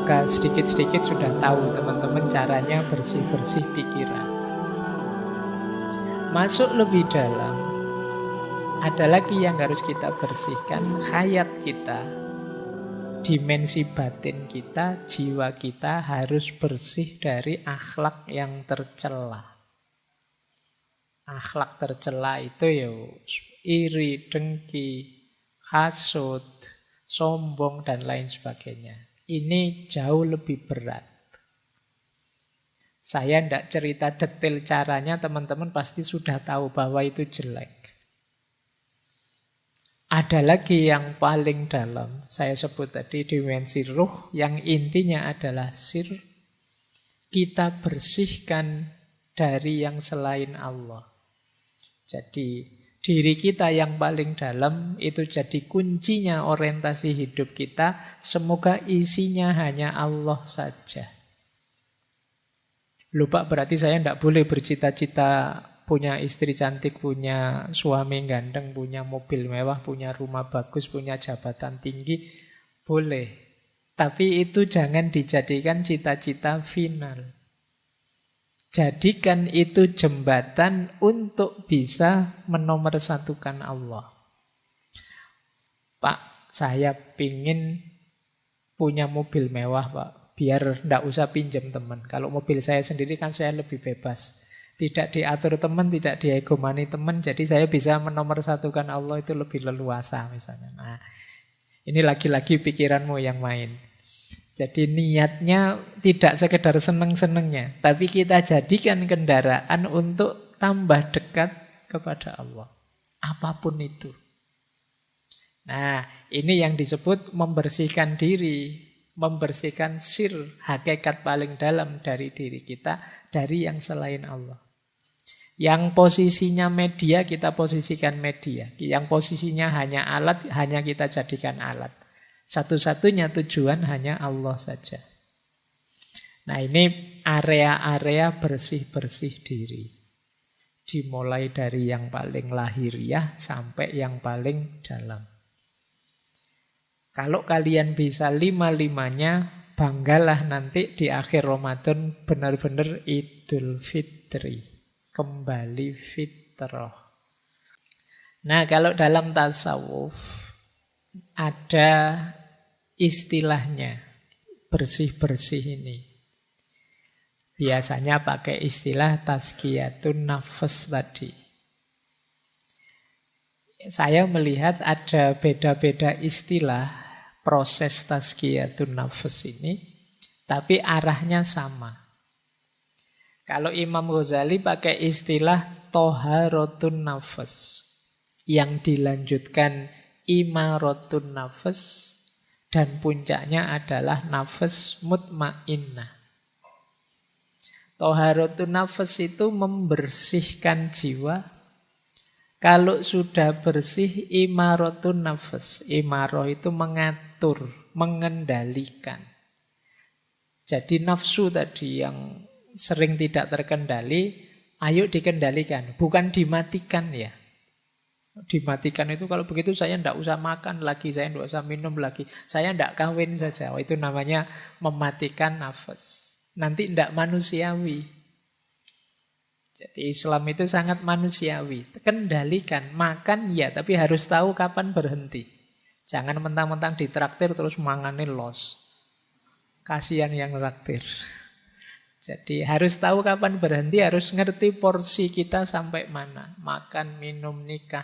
Semoga sedikit-sedikit sudah tahu teman-teman caranya bersih-bersih pikiran. Masuk lebih dalam, ada lagi yang harus kita bersihkan, hayat kita, dimensi batin kita, jiwa kita harus bersih dari akhlak yang tercela. Akhlak tercela itu ya iri, dengki, hasut, sombong, dan lain sebagainya. Ini jauh lebih berat. Saya tidak cerita detail caranya, teman-teman pasti sudah tahu bahwa itu jelek. Ada lagi yang paling dalam, saya sebut tadi dimensi ruh, yang intinya adalah sir. Kita bersihkan dari yang selain Allah. Jadi diri kita yang paling dalam itu jadi kuncinya orientasi hidup kita. Semoga isinya hanya Allah saja. Lupa berarti saya tidak boleh bercita-cita punya istri cantik, punya suami ganteng, punya mobil mewah, punya rumah bagus, punya jabatan tinggi. Boleh. Tapi itu jangan dijadikan cita-cita final. Jadikan itu jembatan untuk bisa menomorsatukan Allah. Pak, saya pingin punya mobil mewah, Pak. Biar tidak usah pinjam teman. Kalau mobil saya sendiri kan saya lebih bebas. Tidak diatur teman, tidak diegomani teman. Jadi saya bisa menomorsatukan Allah itu lebih leluasa misalnya. Nah, ini lagi-lagi pikiranmu yang main. Jadi niatnya tidak sekedar seneng-senengnya, tapi kita jadikan kendaraan untuk tambah dekat kepada Allah. Apapun itu. Nah, ini yang disebut membersihkan diri, membersihkan sir, hakikat paling dalam dari diri kita, dari yang selain Allah. Yang posisinya media, kita posisikan media. Yang posisinya hanya alat, hanya kita jadikan alat. Satu-satunya tujuan hanya Allah saja. Nah, ini area-area bersih-bersih diri. Dimulai dari yang paling lahiriah sampai yang paling dalam. Kalau kalian bisa lima-limanya, banggalah nanti di akhir Ramadan benar-benar Idul Fitri. Kembali fitrah. Nah, kalau dalam tasawuf ada istilahnya, bersih-bersih ini. Biasanya pakai istilah tazkiyatun nafas tadi. Saya melihat ada beda-beda istilah proses tazkiyatun nafas ini, tapi arahnya sama. Kalau Imam Ghazali pakai istilah toharotun nafas, yang dilanjutkan imaratun nafas, dan puncaknya adalah nafas mutmainnah. Toharatun nafas itu membersihkan jiwa. Kalau sudah bersih, imaratun nafas. Imarah itu mengatur, mengendalikan. Jadi nafsu tadi yang sering tidak terkendali, ayo dikendalikan, bukan dimatikan ya. Dimatikan itu kalau begitu saya tidak usah makan lagi, saya tidak usah minum lagi, saya tidak kawin saja. Oh, itu namanya mematikan nafas. Nanti tidak manusiawi. Jadi Islam itu sangat manusiawi. Kendalikan, makan ya, tapi harus tahu kapan berhenti. Jangan mentang-mentang ditraktir terus manganin los. Kasihan yang traktir. Jadi harus tahu kapan berhenti, harus ngerti porsi kita sampai mana. Makan, minum, nikah.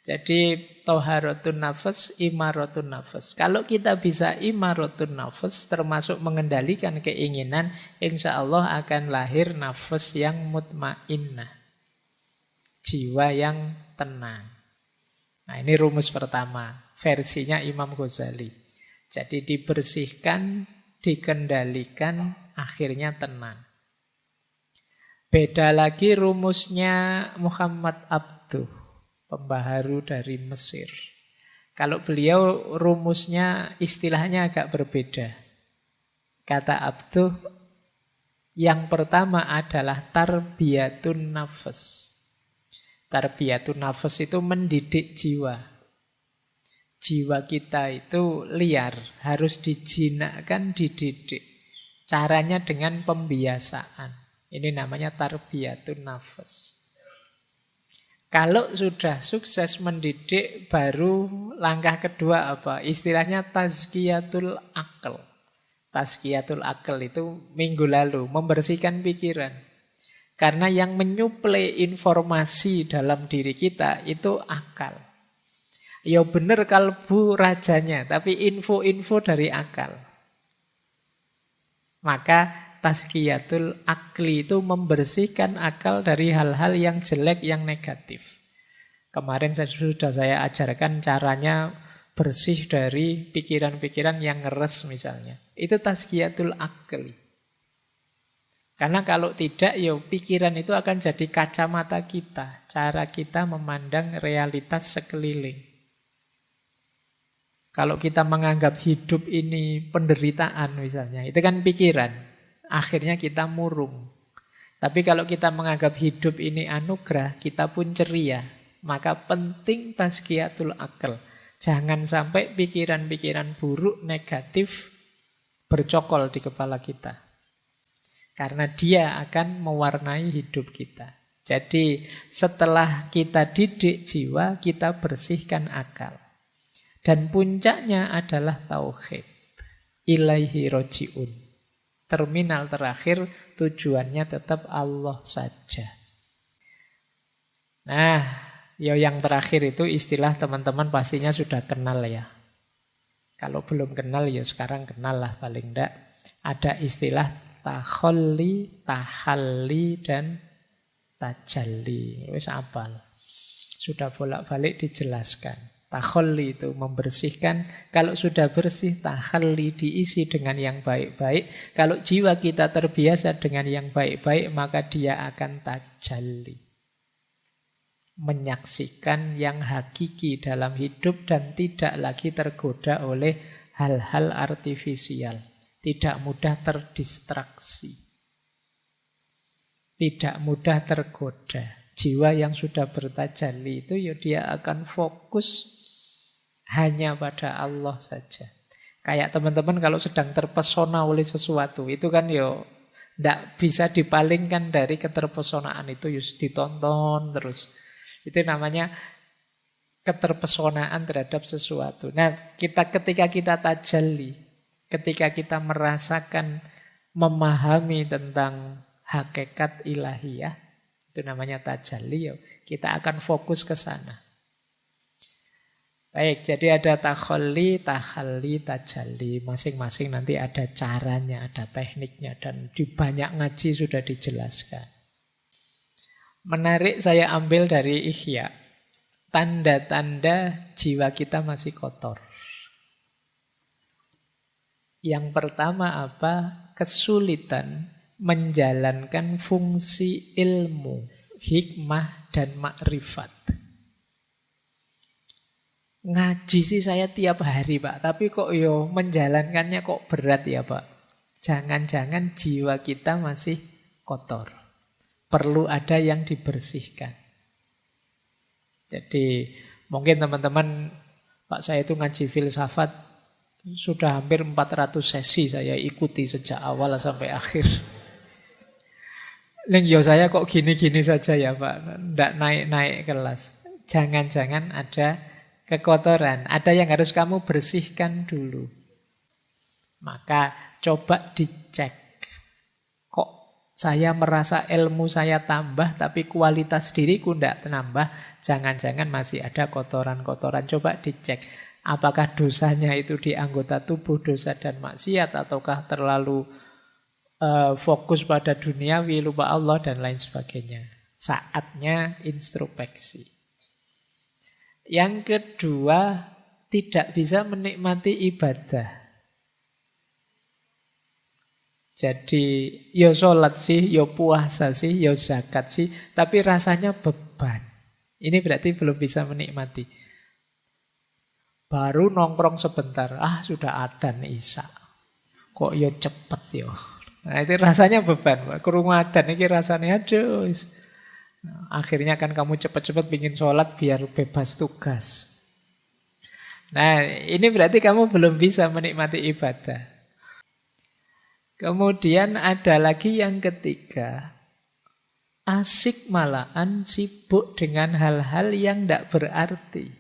Jadi toharatun nafas, imaratun nafas. Kalau kita bisa imaratun nafas, termasuk mengendalikan keinginan, insya Allah akan lahir nafas yang mutmainnah. Jiwa yang tenang. Nah, ini rumus pertama, versinya Imam Ghazali. Jadi dibersihkan, dikendalikan, akhirnya tenang. Beda lagi rumusnya Muhammad Abduh, pembaharu dari Mesir. Kalau beliau rumusnya istilahnya agak berbeda. Kata Abduh, yang pertama adalah tarbiyatun nafas. Tarbiyatun nafas itu mendidik jiwa. Jiwa kita itu liar, harus dijinakkan, dididik. Caranya dengan pembiasaan. Ini namanya tarbiyatun nafas. Kalau sudah sukses mendidik, baru langkah kedua apa? Istilahnya tazkiyatul akal. Tazkiyatul akal itu minggu lalu, membersihkan pikiran. Karena yang menyuplai informasi dalam diri kita itu akal. Ya benar kalbu rajanya, tapi info-info dari akal. Maka tazkiyatul akli itu membersihkan akal dari hal-hal yang jelek, yang negatif. Kemarin sudah saya ajarkan caranya bersih dari pikiran-pikiran yang ngeres misalnya. Itu tazkiyatul akli. Karena kalau tidak, ya pikiran itu akan jadi kacamata kita. Cara kita memandang realitas sekeliling. Kalau kita menganggap hidup ini penderitaan misalnya, itu kan pikiran. Akhirnya kita murung. Tapi kalau kita menganggap hidup ini anugerah, kita pun ceria. Maka penting tazkiyatul akal. Jangan sampai pikiran-pikiran buruk, negatif bercokol di kepala kita. Karena dia akan mewarnai hidup kita. Jadi setelah kita didik jiwa, kita bersihkan akal. Dan puncaknya adalah tauhid. Ilaihi roji'un. Terminal terakhir tujuannya tetap Allah saja. Nah, yang terakhir itu istilah teman-teman pastinya sudah kenal ya. Kalau belum kenal ya sekarang kenal lah paling enggak. Ada istilah takholli, tahalli, dan tajalli. Wis apal. Sudah bolak-balik dijelaskan. Takholli itu membersihkan. Kalau sudah bersih, tahalli diisi dengan yang baik-baik. Kalau jiwa kita terbiasa dengan yang baik-baik, maka dia akan tajalli. Menyaksikan yang hakiki dalam hidup dan tidak lagi tergoda oleh hal-hal artifisial. Tidak mudah terdistraksi. Tidak mudah tergoda. Jiwa yang sudah bertajalli itu ya dia akan fokus hanya pada Allah saja. Kayak teman-teman kalau sedang terpesona oleh sesuatu, itu kan ya tidak bisa dipalingkan dari keterpesonaan itu, just ditonton terus. Itu namanya keterpesonaan terhadap sesuatu. Nah, ketika kita tajalli, ketika kita merasakan, memahami tentang hakikat ilahiyah, itu namanya tajalli, kita akan fokus ke sana. Baik, jadi ada takholli, tahalli, tajalli. Masing-masing nanti ada caranya, ada tekniknya. Dan di banyak ngaji sudah dijelaskan. Menarik saya ambil dari Ihya. Tanda-tanda jiwa kita masih kotor. Yang pertama apa? Kesulitan menjalankan fungsi ilmu, hikmah, dan makrifat. Ngaji sih saya tiap hari Pak, tapi kok menjalankannya kok berat ya Pak. Jangan-jangan jiwa kita masih kotor. Perlu ada yang dibersihkan. Jadi mungkin teman-teman, Pak saya itu ngaji filsafat sudah hampir 400 sesi saya ikuti sejak awal sampai akhir. Saya kok gini-gini saja ya Pak, nggak naik-naik kelas. Jangan-jangan ada kekotoran, ada yang harus kamu bersihkan dulu. Maka coba dicek. Kok saya merasa ilmu saya tambah, tapi kualitas diriku tidak menambah. Jangan-jangan masih ada kotoran-kotoran. Coba dicek. Apakah dosanya itu di anggota tubuh, dosa dan maksiat, ataukah terlalu fokus pada duniawi, lupa Allah, dan lain sebagainya. Saatnya introspeksi. Yang kedua, tidak bisa menikmati ibadah. Jadi, sholat sih, puasa sih, zakat sih, tapi rasanya beban. Ini berarti belum bisa menikmati. Baru nongkrong sebentar, sudah adzan isya. Kok cepet Nah, itu rasanya beban. Krungu adzan ini rasanya aduh. Nah, akhirnya kan kamu cepat-cepat ingin sholat biar bebas tugas. Nah, ini berarti kamu belum bisa menikmati ibadah. Kemudian ada lagi yang ketiga. Asik malahan sibuk dengan hal-hal yang tidak berarti.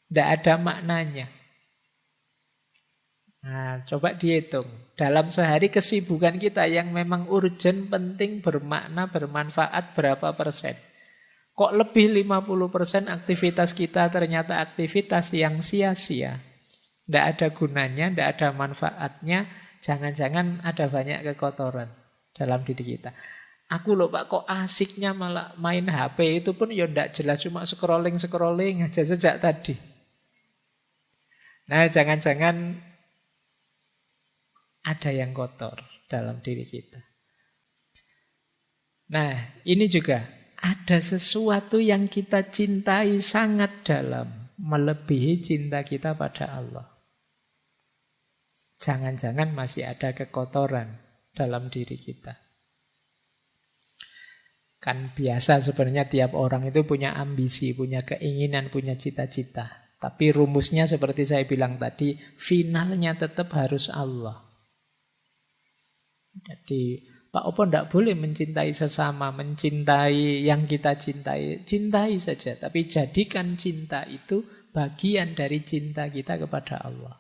Tidak ada maknanya. Nah, coba dihitung. Dalam sehari kesibukan kita yang memang urgent, penting, bermakna, bermanfaat berapa persen? Kok lebih 50% aktivitas kita ternyata aktivitas yang sia-sia. Tidak ada gunanya, tidak ada manfaatnya. Jangan-jangan ada banyak kekotoran dalam diri kita. Aku loh Pak, kok asiknya malah main HP, itu pun ya tidak jelas, cuma scrolling aja sejak tadi. Nah, jangan-jangan ada yang kotor dalam diri kita. Nah, ini juga ada sesuatu yang kita cintai sangat dalam, melebihi cinta kita pada Allah. Jangan-jangan masih ada kekotoran dalam diri kita. Kan biasa sebenarnya tiap orang itu punya ambisi, punya keinginan, punya cita-cita. Tapi rumusnya seperti saya bilang tadi, finalnya tetap harus Allah. Jadi Pak Opo tidak boleh mencintai sesama, mencintai yang kita cintai. Cintai saja, tapi jadikan cinta itu bagian dari cinta kita kepada Allah.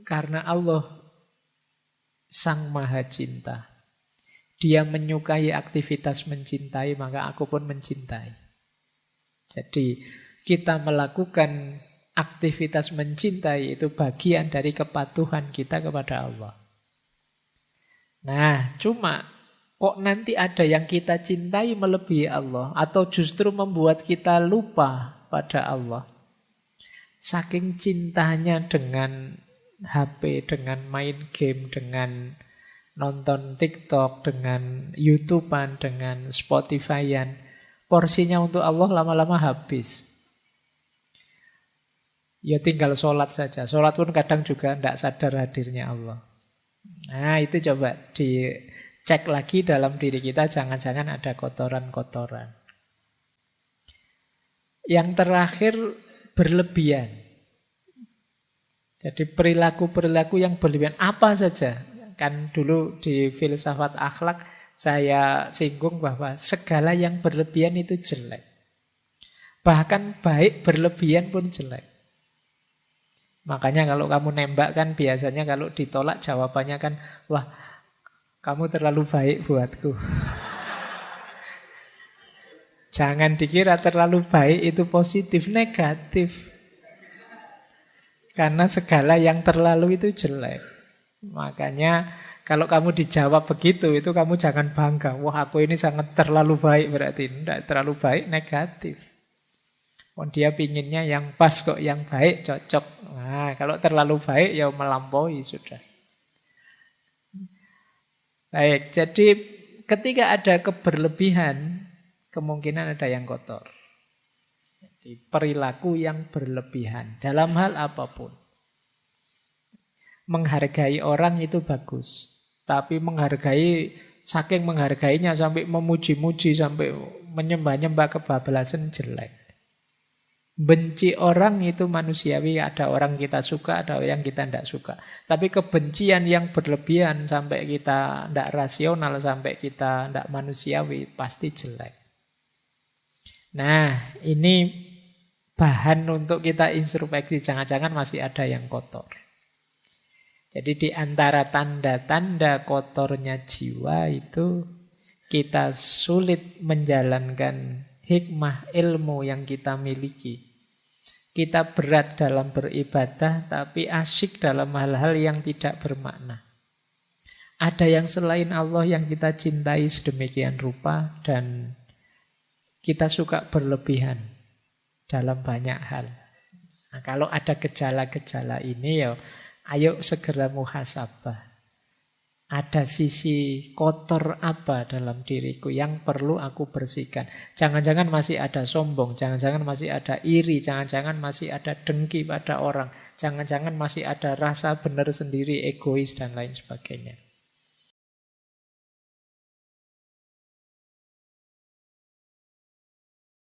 Karena Allah Sang Maha Cinta. Dia menyukai aktivitas mencintai, maka aku pun mencintai. Jadi kita melakukan aktivitas mencintai itu bagian dari kepatuhan kita kepada Allah. Nah, cuma kok nanti ada yang kita cintai melebihi Allah atau justru membuat kita lupa pada Allah. Saking cintanya dengan HP, dengan main game, dengan nonton TikTok, dengan YouTubean, dengan Spotify-an, porsinya untuk Allah lama-lama habis. Ya tinggal sholat saja. Sholat pun kadang juga tidak sadar hadirnya Allah. Nah, itu coba dicek lagi dalam diri kita, jangan-jangan ada kotoran-kotoran. Yang terakhir, berlebihan. Jadi perilaku-perilaku yang berlebihan apa saja. Kan dulu di filsafat akhlak saya singgung bahwa segala yang berlebihan itu jelek. Bahkan baik berlebihan pun jelek. Makanya kalau kamu nembak kan biasanya kalau ditolak jawabannya kan, wah kamu terlalu baik buatku. Jangan dikira terlalu baik itu positif, negatif. Karena segala yang terlalu itu jelek. Makanya kalau kamu dijawab begitu, itu kamu jangan bangga. Wah aku ini sangat terlalu baik, berarti tidak terlalu baik, negatif. Oh, dia pinginnya yang pas kok, yang baik, cocok. Nah, kalau terlalu baik ya melampaui sudah. Baik, jadi ketika ada keberlebihan, kemungkinan ada yang kotor. Jadi perilaku yang berlebihan dalam hal apapun. Menghargai orang itu bagus, tapi saking menghargainya sampai memuji-muji, sampai menyembah-nyembah kebablasan jelek. Benci orang itu manusiawi, ada orang kita suka, ada orang kita tidak suka. Tapi kebencian yang berlebihan sampai kita tidak rasional, sampai kita tidak manusiawi, pasti jelek. Nah, ini bahan untuk kita introspeksi, jangan-jangan masih ada yang kotor. Jadi di antara tanda-tanda kotornya jiwa itu kita sulit menjalankan hikmah ilmu yang kita miliki. Kita berat dalam beribadah, tapi asyik dalam hal-hal yang tidak bermakna. Ada yang selain Allah yang kita cintai sedemikian rupa, dan kita suka berlebihan dalam banyak hal. Nah, kalau ada gejala-gejala ini, ya ayo segera muhasabah. Ada sisi kotor apa dalam diriku yang perlu aku bersihkan. Jangan-jangan masih ada sombong, jangan-jangan masih ada iri, jangan-jangan masih ada dengki pada orang, jangan-jangan masih ada rasa benar sendiri, egois dan lain sebagainya.